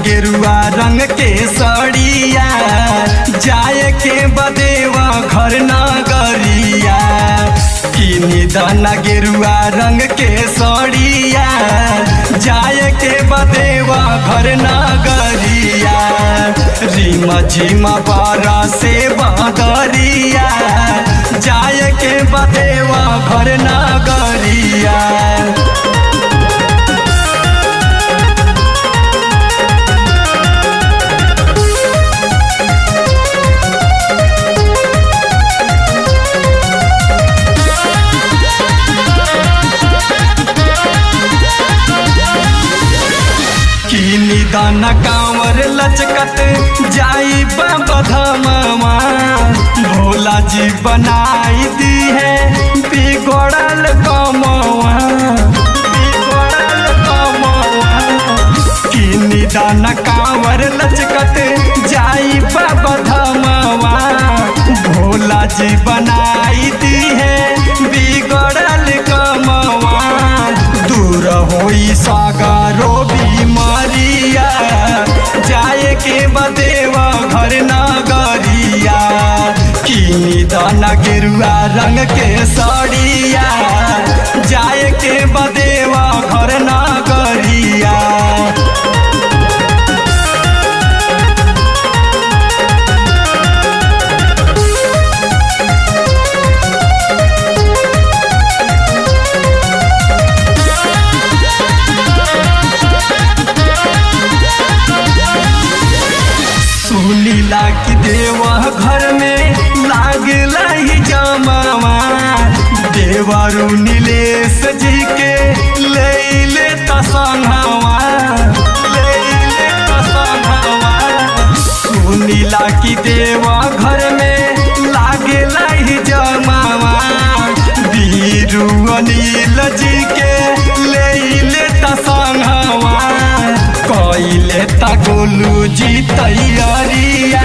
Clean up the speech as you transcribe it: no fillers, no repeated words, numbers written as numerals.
गेरुआ रंग के सड़िया जाए के बदेवा घर नगरिया किनी दाना गेरुआ रंग के सड़िया जाए के बदेवा घर नगरिया रिम झिम बारा से बदरिया जाए के बदेवा घर नगरिया। किनी दाना कांवर लचकत जाई बाबा धामवा भोला जी बनाई दी है बिगड़ल कमवा किनी दाना कांवर लचकत जाई बाबा धामवा भोला जी बनाई दी है बिगड़ल कमवा दूर होई सागरो बीमारिया जाए के बदेवा घर नगरिया किनी दाना गेरुआ रंग के सड़िया जाए के बदेवा घर नगरिया। सुनीला की देवा घर में लागला ही जमावा देवरु नीलेश जी के ले तसंगवा सुनीला की देवा घर में लागला ही जमावा बीरू अनिल जी के ले तसंगवा कैले ता गोलू जी तैयारिया